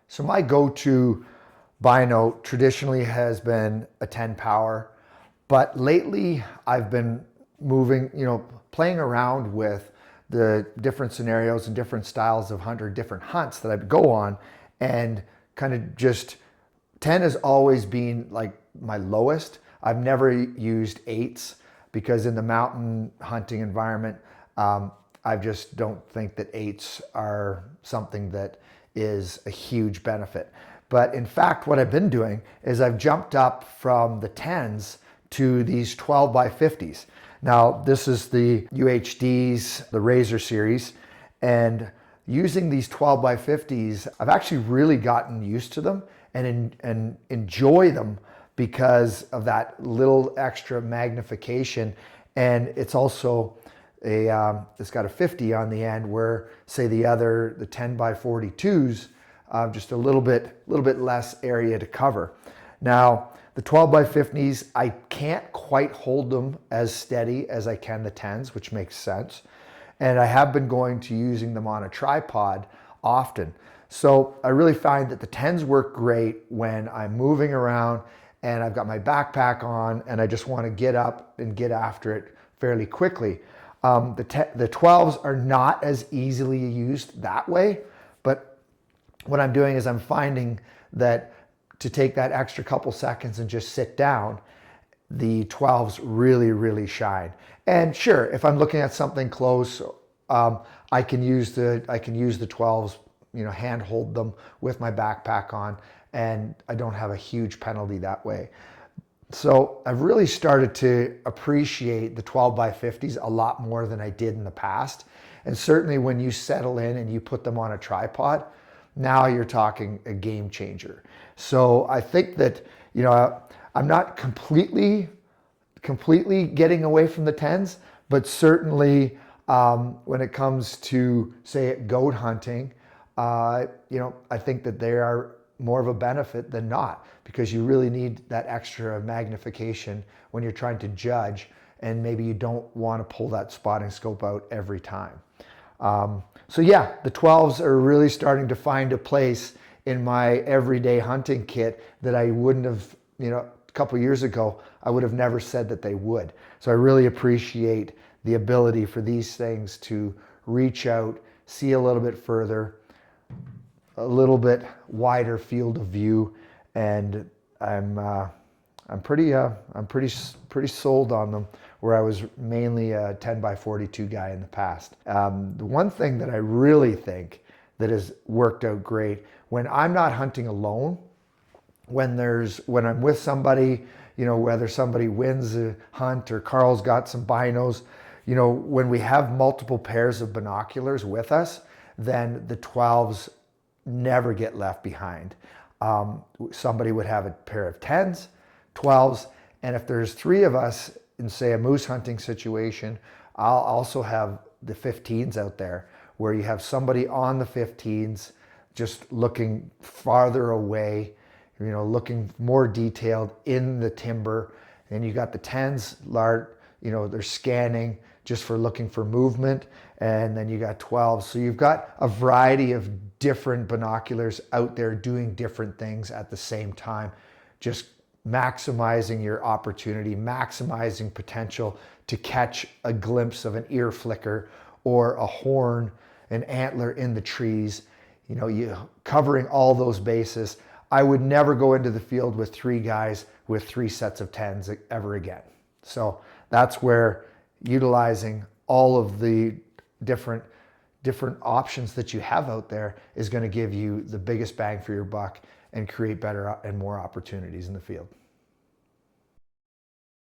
So my go-to bino traditionally has been a 10 power, but lately I've been moving, playing around with the different scenarios and different styles of hunt or different hunts that I go on, and kind of just 10 has always been like my lowest. I've never used eights because in the mountain hunting environment, I just don't think that eights are something that is a huge benefit. But in fact, what I've been doing is I've jumped up from the 10s to these 12 by 50s. Now, this is the UHDs, the Razor series, and using these 12 by 50s, I've actually really gotten used to them and enjoy them because of that little extra magnification. And it's also it's got a 50 on the end, where say the 10 by 42s, just a little bit less area to cover. Now, the 12 by 50s, I can't quite hold them as steady as I can the 10s, which makes sense. And I have been going to using them on a tripod often. So I really find that the 10s work great when I'm moving around and I've got my backpack on and I just want to get up and get after it fairly quickly. The 12s are not as easily used that way, but what I'm doing is I'm finding that to take that extra couple seconds and just sit down, the 12s really shine. And sure, if I'm looking at something close, I can use the 12s, hand hold them with my backpack on, and I don't have a huge penalty that way. So I've really started to appreciate the 12 by 50s a lot more than I did in the past. And certainly when you settle in and you put them on a tripod, now you're talking a game changer. So I think that, I'm not completely getting away from the 10s, but certainly when it comes to, say, goat hunting, I think that they are more of a benefit than not, because you really need that extra magnification when you're trying to judge, and maybe you don't want to pull that spotting scope out every time. So yeah, the 12s are really starting to find a place in my everyday hunting kit that I wouldn't have, a couple years ago, I would have never said that they would. So I really appreciate the ability for these things to reach out, see a little bit further, a little bit wider field of view, and I'm pretty sold on them, where I was mainly a 10 by 42 guy in the past. The one thing that I really think that has worked out great when I'm not hunting alone, when I'm with somebody, whether somebody wins a hunt or Carl's got some binos, when we have multiple pairs of binoculars with us, then the 12s never get left behind. Somebody would have a pair of 10s, 12s, and if there's three of us in, say, a moose hunting situation, I'll also have the 15s out there, where you have somebody on the 15s just looking farther away, looking more detailed in the timber. And you got the 10s, they're scanning just for looking for movement. And then you got 12s. So you've got a variety of different binoculars out there doing different things at the same time, just maximizing your opportunity, maximizing potential to catch a glimpse of an ear flicker or a horn, an antler in the trees, you covering all those bases. I would never go into the field with three guys with three sets of 10s ever again. So that's where utilizing all of the different options that you have out there is going to give you the biggest bang for your buck and create better and more opportunities in the field.